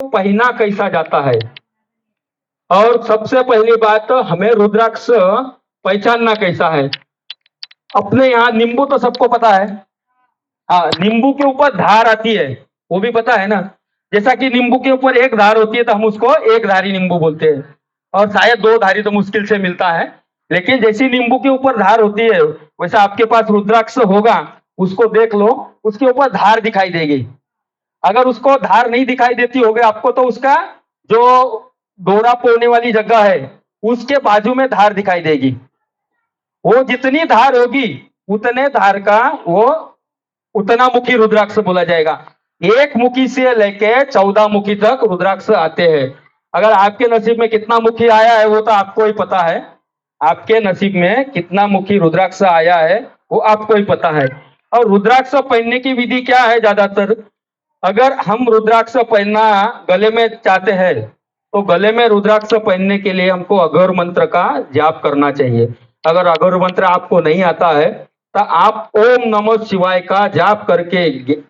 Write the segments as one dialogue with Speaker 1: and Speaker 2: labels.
Speaker 1: पहना कैसा जाता है। और सबसे पहली बात हमें रुद्राक्ष पहचानना कैसा है। अपने यहाँ नींबू तो सबको पता है। हाँ, नींबू के ऊपर धार आती है, वो भी पता है ना। जैसा कि नींबू के ऊपर एक धार होती है तो हम उसको एक धारी नींबू बोलते हैं, और शायद दो धारी तो मुश्किल से मिलता है। लेकिन जैसी नींबू के ऊपर धार होती है वैसा आपके पास रुद्राक्ष होगा, उसको देख लो, उसके ऊपर धार दिखाई देगी। अगर उसको धार नहीं दिखाई देती होगी आपको, तो उसका जो डोरा पोड़ने वाली जगह है उसके बाजू में धार दिखाई देगी। वो जितनी धार होगी उतने धार का वो उतना मुखी रुद्राक्ष बोला जाएगा। एक मुखी से लेके 14 मुखी तक रुद्राक्ष आते हैं। अगर आपके नसीब में कितना मुखी आया है वो तो आपको ही पता है। आपके नसीब में कितना मुखी रुद्राक्ष आया है वो आपको ही पता है। और रुद्राक्ष पहनने की विधि क्या है ज्यादातर, अगर हम रुद्राक्ष पहनना गले में चाहते हैं तो गले में रुद्राक्ष पहनने के लिए हमको अघोर मंत्र का जाप करना चाहिए। अगर अघोर मंत्र आपको नहीं आता है तो आप ओम नमः शिवाय का जाप करके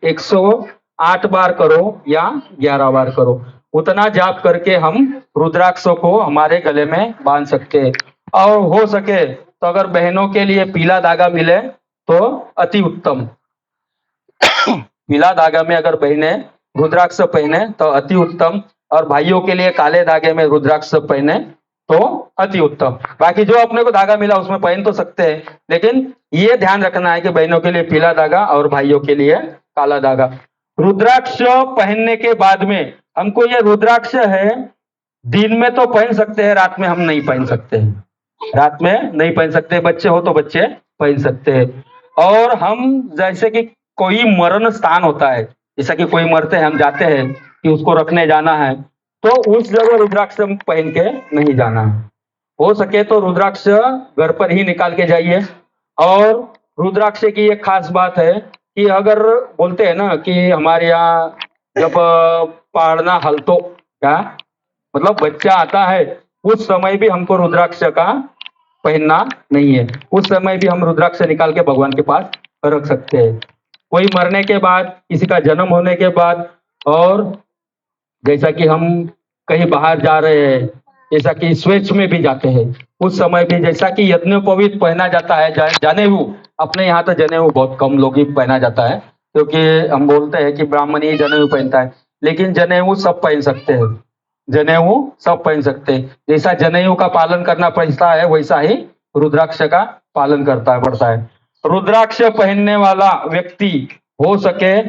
Speaker 1: 108 बार करो या 11 बार करो। उतना जाप करके हम रुद्राक्षों को हमारे गले में बांध सकते हैं। और हो सके तो अगर बहनों के लिए पीला धागा मिले तो अति उत्तम। पीला धागा में अगर बहने रुद्राक्ष पहने तो अति उत्तम, और भाइयों के लिए काले धागे में रुद्राक्ष पहने तो अति उत्तम। बाकी जो अपने को धागा मिला उसमें पहन तो सकते हैं, लेकिन ये ध्यान रखना है कि बहनों के लिए पीला धागा और भाइयों के लिए काला धागा। रुद्राक्ष पहनने के बाद में हमको ये रुद्राक्ष है, दिन में तो पहन सकते हैं, रात में हम नहीं पहन सकते हैं। रात में नहीं पहन सकते, बच्चे हो तो बच्चे पहन सकते हैं। और हम जैसे कि कोई मरण स्थान होता है, जैसा कि कोई मरते हैं, हम जाते हैं कि उसको रखने जाना है, तो उस जगह रुद्राक्ष पहन के नहीं जाना है। हो सके तो रुद्राक्ष घर पर ही निकाल के जाइए। और रुद्राक्ष की एक खास बात है कि अगर बोलते हैं ना कि हमारे यहाँ जब पाड़ना हलतो क्या मतलब बच्चा आता है, उस समय भी हमको रुद्राक्ष का पहनना नहीं है। उस समय भी हम रुद्राक्ष निकाल के भगवान के पास रख सकते हैं। कोई मरने के बाद, किसी का जन्म होने के बाद, और जैसा कि हम कहीं बाहर जा रहे हैं, जैसा कि स्वेच्छ में भी जाते हैं, उस समय भी जैसा कि यज्ञोपवीत पहना जाता है, जनेऊ। अपने यहाँ तो जनेऊ बहुत कम लोग ही पहना जाता है, क्योंकि हम बोलते हैं कि ब्राह्मण ही जनेऊ पहनता है, लेकिन जनेऊ सब पहन सकते हैं। जनेऊ सब पहन सकते हैं। जैसा जनेऊ का पालन करना पड़ता है वैसा ही रुद्राक्ष का पालन पड़ता है। रुद्राक्ष पहनने वाला व्यक्ति हो सके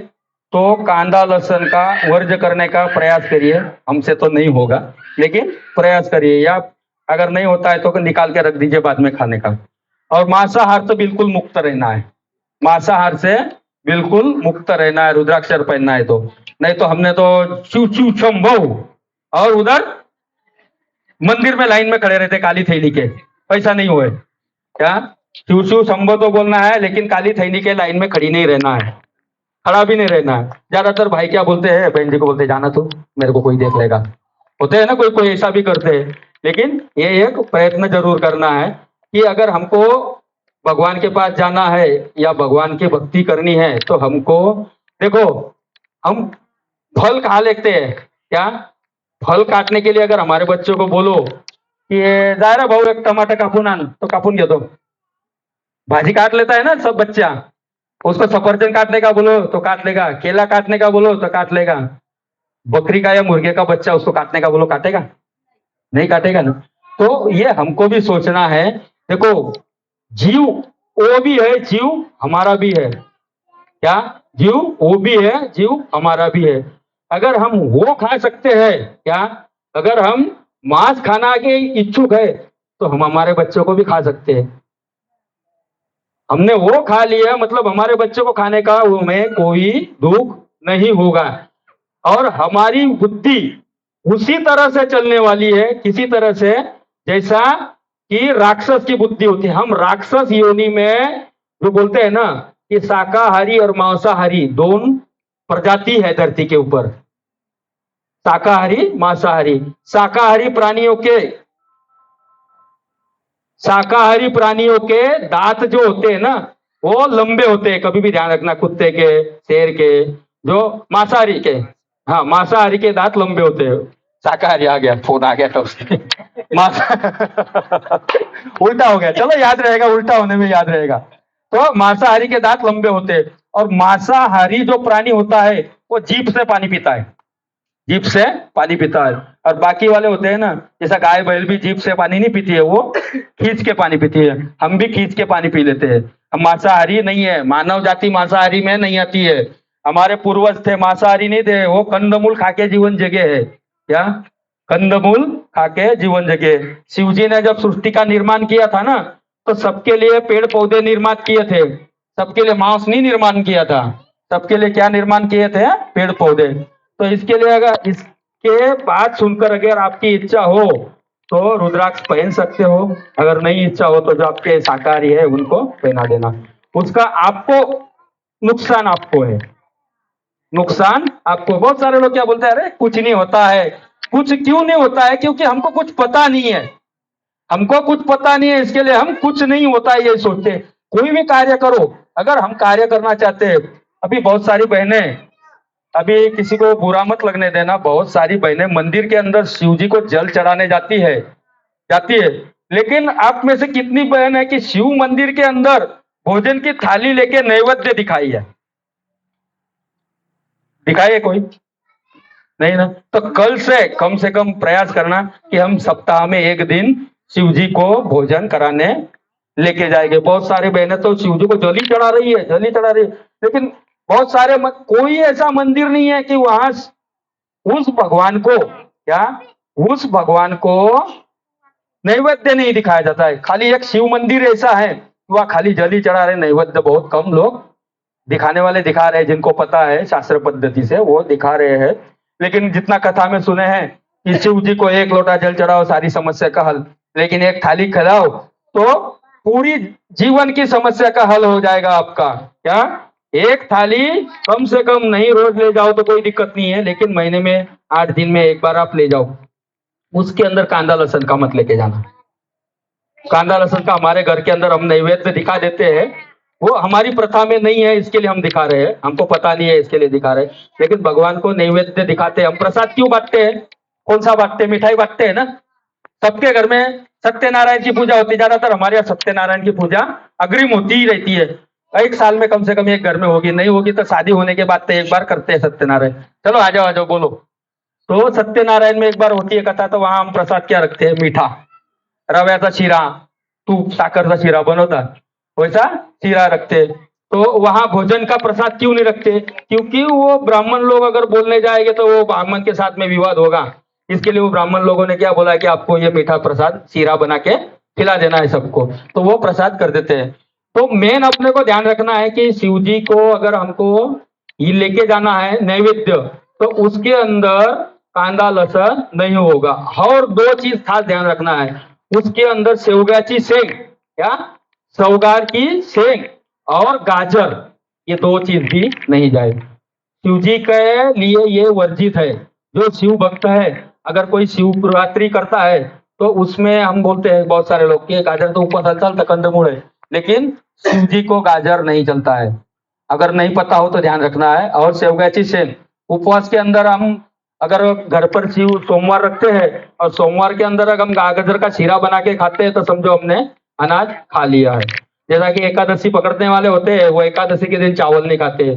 Speaker 1: तो कांदा लहसुन का वर्ज करने का प्रयास करिए। हमसे तो नहीं होगा, लेकिन प्रयास करिए, या अगर नहीं होता है तो निकाल के रख दीजिए बाद में खाने का। और मांसाहार तो बिल्कुल मुक्त रहना है, मांसाहार से बिल्कुल मुक्त रहना है रुद्राक्ष पहनना है तो। नहीं तो हमने तो चू चू शंभो और उधर मंदिर में लाइन में खड़े रहते काली थैली के, ऐसा नहीं हुए क्या। चू चू शंभो तो बोलना है, लेकिन काली थैली के लाइन में खड़ी नहीं रहना है, खड़ा भी नहीं रहना है। ज्यादातर भाई क्या बोलते हैं, बहन जी को बोलते हैं जाना तो मेरे को कोई देख लेगा, होते हैं ना, कोई कोई ऐसा भी करते हैं। लेकिन ये एक प्रयत्न जरूर करना है कि अगर हमको भगवान के पास जाना है या भगवान की भक्ति करनी है तो हमको देखो, हम फल खा लेते हैं क्या। फल काटने के लिए अगर हमारे बच्चों को बोलो कि जा रहा भाऊ एक टमाटर कापून आण, तो कापून घेतो। भाजी काट लेता है ना सब बच्चा, उसको सफरजन काटने का बोलो तो काट लेगा, केला काटने का बोलो तो काट लेगा। बकरी का या मुर्गे का बच्चा उसको काटने का बोलो काटेगा, नहीं काटेगा ना। तो ये हमको भी सोचना है। देखो, जीव वो भी है, जीव हमारा भी है क्या। जीव वो भी है, जीव हमारा भी है। अगर हम वो खा सकते हैं क्या, अगर हम मांस खाना के इच्छुक है तो हम हमारे बच्चों को भी खा सकते हैं। हमने वो खा लिया मतलब हमारे बच्चों को खाने का हमें कोई दुख नहीं होगा। और हमारी बुद्धि उसी तरह से चलने वाली है, किसी तरह से जैसा कि राक्षस की बुद्धि होती है। हम राक्षस योनि में जो बोलते हैं ना कि शाकाहारी और मांसाहारी दोनों प्रजाति है धरती के ऊपर, शाकाहारी मांसाहारी। शाकाहारी प्राणियों के दांत जो होते हैं ना वो लंबे होते हैं, कभी भी ध्यान रखना, कुत्ते के, शेर के, जो मांसाहारी के, हाँ, मांसाहारी के दांत लंबे होते हैं। शाकाहारी आ गया, फोन आ गया था उसके। मांसा उल्टा हो गया, चलो याद रहेगा, उल्टा होने में याद रहेगा। तो मांसाहारी के दांत लंबे होते हैं, और मांसाहारी जो प्राणी होता है वो जीभ से पानी पीता है, जीभ से पानी पीता है। और बाकी वाले होते हैं ना, जैसा गाय बैल भी जीभ से पानी नहीं पीती है, वो खींच के पानी पीती है। हम भी खींच के पानी पी लेते हैं। हम मांसाहारी नहीं है, मानव जाति मांसाहारी में नहीं आती है। हमारे पूर्वज थे, मांसाहारी नहीं थे, वो कंदमूल खा के जीवन जगे है। क्या? कंदमूल खा के जीवन जगे। शिव जी ने जब सृष्टि का निर्माण किया था ना, तो सबके लिए पेड़ पौधे निर्माण किए थे, सबके लिए मांस नहीं निर्माण किया था। सबके लिए क्या निर्माण किए थे? पेड़ पौधे। तो इसके लिए अगर इसके बात सुनकर अगर आपकी इच्छा हो तो रुद्राक्ष पहन सकते हो, अगर नहीं इच्छा हो तो जो आपके शाकाहारी है उनको पहना देना। उसका आपको नुकसान आपको है, नुकसान आपको। बहुत सारे लोग क्या बोलते हैं, अरे कुछ नहीं होता है। कुछ क्यों नहीं होता है? क्योंकि हमको कुछ पता नहीं है, हमको कुछ पता नहीं है, इसके लिए हम कुछ नहीं होता है ये सोचते। कोई भी कार्य करो, अगर हम कार्य करना चाहते हैं, अभी बहुत सारी बहनें, अभी किसी को बुरा मत लगने देना, बहुत सारी बहनें मंदिर के अंदर शिव जी को जल चढ़ाने जाती है। लेकिन आप में से कितनी बहन है कि शिव मंदिर के अंदर भोजन की थाली लेके नैवेद्य दिखाई है? दिखाई है कोई? नहीं ना। तो कल से कम प्रयास करना कि हम सप्ताह में एक दिन शिव जी को भोजन कराने लेके जाएंगे। बहुत सारी बहनें तो शिव जी को जली चढ़ा रही है, जली चढ़ा रही है, लेकिन बहुत सारे कोई ऐसा मंदिर नहीं है कि वहां उस भगवान को, क्या, उस भगवान को नैवेद्य नहीं दिखाया जाता है। खाली एक शिव मंदिर ऐसा है, वह खाली जली चढ़ा रहे, नैवेद्य बहुत कम लोग दिखाने वाले दिखा रहे हैं, जिनको पता है शास्त्र पद्धति से वो दिखा रहे हैं। लेकिन जितना कथा में सुने हैं कि शिव जी को एक लोटा जल चढ़ाओ सारी समस्या का हल, लेकिन एक थाली खिलाओ तो पूरी जीवन की समस्या का हल हो जाएगा आपका। क्या? एक थाली कम से कम नहीं, रोज ले जाओ तो कोई दिक्कत नहीं है, लेकिन महीने में 8 दिन में एक बार आप ले जाओ। उसके अंदर कांदा लहसुन का मत लेके जाना। कांदा लहसुन का हमारे घर के अंदर हम नैवेद्य दिखा देते हैं, वो हमारी प्रथा में नहीं है, इसके लिए हम दिखा रहे हैं। हमको पता नहीं है, इसके लिए दिखा रहे हैं। लेकिन भगवान को नैवेद्य दिखाते हैं। हम प्रसाद क्यों बांटते हैं? कौन सा बांटते हैं? मिठाई बांटते हैं ना। सबके घर में सत्यनारायण की पूजा होती है, ज्यादातर हमारे यहाँ सत्यनारायण की पूजा अग्रिम होती ही रहती है। एक साल में कम से कम एक घर में होगी, नहीं होगी तो शादी होने के बाद तो एक बार करते हैं सत्यनारायण। चलो आ जाओ बोलो। तो सत्यनारायण में एक बार होती है कथा, तो वहां हम प्रसाद क्या रखते हैं? मीठा, रव्याचा शिरा, तूप साखरचा शिरा बनवतात, वैसा शिरा रखते। तो वहां भोजन का प्रसाद क्यों नहीं रखते? क्योंकि वो ब्राह्मण लोग अगर बोलने जाएंगे तो वो ब्राह्मण के साथ में विवाद होगा। इसके लिए वो ब्राह्मण लोगों ने क्या बोला कि आपको ये मीठा प्रसाद शिरा बना के खिला देना है सबको, तो वो प्रसाद कर देते हैं। तो मेन अपने को ध्यान रखना है कि शिव जी को अगर हमको ये लेके जाना है नैवेद्य, तो उसके अंदर कांदा लहसुन नहीं होगा। और दो चीज खास ध्यान रखना है, उसके अंदर शेवगाची सेंग, क्या, सौगार की सेंग और गाजर, ये दो चीज भी नहीं जाए। शिव जी के लिए ये वर्जित है। जो शिव भक्त है, अगर कोई शिवरात्रि करता है तो उसमें हम बोलते हैं बहुत सारे लोग कि गाजर तो ऊपर चलता कंदमूल है, लेकिन शिव जी को गाजर नहीं चलता है। अगर नहीं पता हो तो ध्यान रखना है। और सेवगाची सेंग, उपवास के अंदर हम अगर घर पर शिव सोमवार रखते हैं और सोमवार के अंदर अगर हम गाजर का शीरा बना के खाते हैं तो समझो हमने अनाज खा लिया है। जैसा कि एकादशी पकड़ने वाले होते हैं, वो एकादशी के दिन चावल नहीं खाते,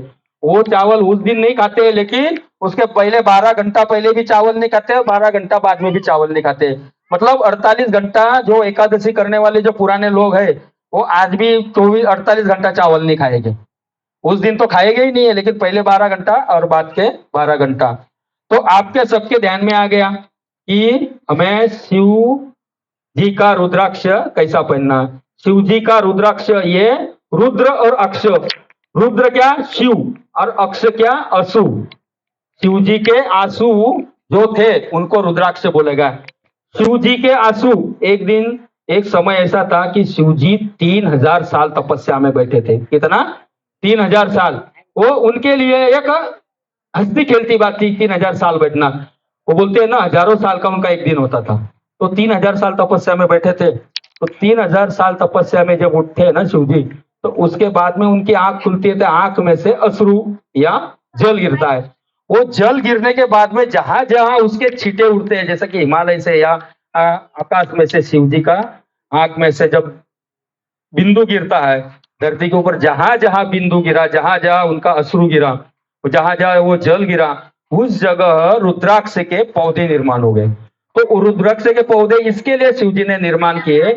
Speaker 1: वो चावल उस दिन नहीं खाते, लेकिन उसके पहले 12 घंटा पहले भी चावल नहीं खाते और 12 घंटा बाद में भी चावल नहीं खाते। मतलब 48 घंटा जो एकादशी करने वाले जो पुराने लोग हैं, वो आज भी 48 घंटा चावल नहीं खाएंगे। उस दिन तो खाएंगे ही नहीं है, लेकिन पहले 12 घंटा और बाद के 12 घंटा। तो आपके सबके ध्यान में आ गया कि हमें शिव जी का रुद्राक्ष कैसा पहनना है। शिव जी का रुद्राक्ष, ये रुद्र और अक्ष, रुद्र क्या, शिव, और अक्ष क्या, असु। शिव जी के आंसू जो थे उनको रुद्राक्ष बोलेगा। शिव जी के आंसू, एक दिन एक समय ऐसा था कि शिव जी 3000 साल तपस्या में बैठे थे। कितना? 3000 साल। वो उनके लिए एक हंसती खेलती बात थी 3000 साल बैठना। वो बोलते हैं ना, हजारों साल का उनका एक दिन होता था। तो 3000 साल तपस्या में बैठे थे। तो 3000 साल तपस्या में जब उठते हैं ना शिव जी, तो उसके बाद में उनकी आंख खुलती है, तो आंख में से अश्रु या जल गिरता है। वो जल गिरने के बाद में जहां जहां उसके छींटे उड़ते हैं, जैसे कि हिमालय से या आकाश में से शिव जी का आंख में से जब बिंदु गिरता है धरती के ऊपर, जहां जहां बिंदु गिरा, जहां जहां उनका अश्रु गिरा, जहां जहां वो जल गिरा, उस जगह रुद्राक्ष के पौधे निर्माण हो गए। तो रुद्राक्ष के पौधे इसके लिए शिव जी ने निर्माण किए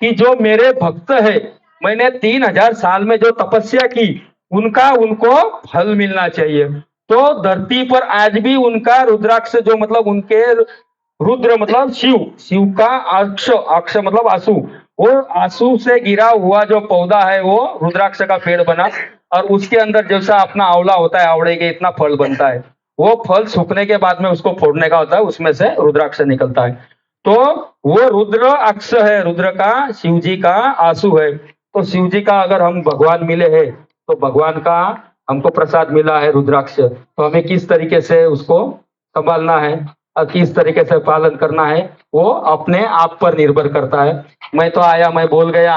Speaker 1: कि जो मेरे भक्त है, मैंने 3000 साल में जो तपस्या की, उनका उनको फल मिलना चाहिए। तो धरती पर आज भी उनका रुद्राक्ष जो मतलब उनके रुद्र मतलब शिव, शिव का अक्ष, अक्ष मतलब आंसू, वो आंसू से गिरा हुआ जो पौधा है वो रुद्राक्ष का पेड़ बना। और उसके अंदर जैसा अपना आंवला होता है, आंवले के इतना फल बनता है, वो फल सूखने के बाद में उसको फोड़ने का होता है, उसमें से रुद्राक्ष निकलता है। तो वो रुद्र अक्ष है, रुद्र का शिव जी का आंसू है। तो शिव जी का अगर हम भगवान मिले हैं, तो भगवान का हमको प्रसाद मिला है रुद्राक्ष, तो हमें किस तरीके से उसको संभालना है और किस तरीके से पालन करना है, वो अपने आप पर निर्भर करता है। मैं तो आया, मैं बोल गया।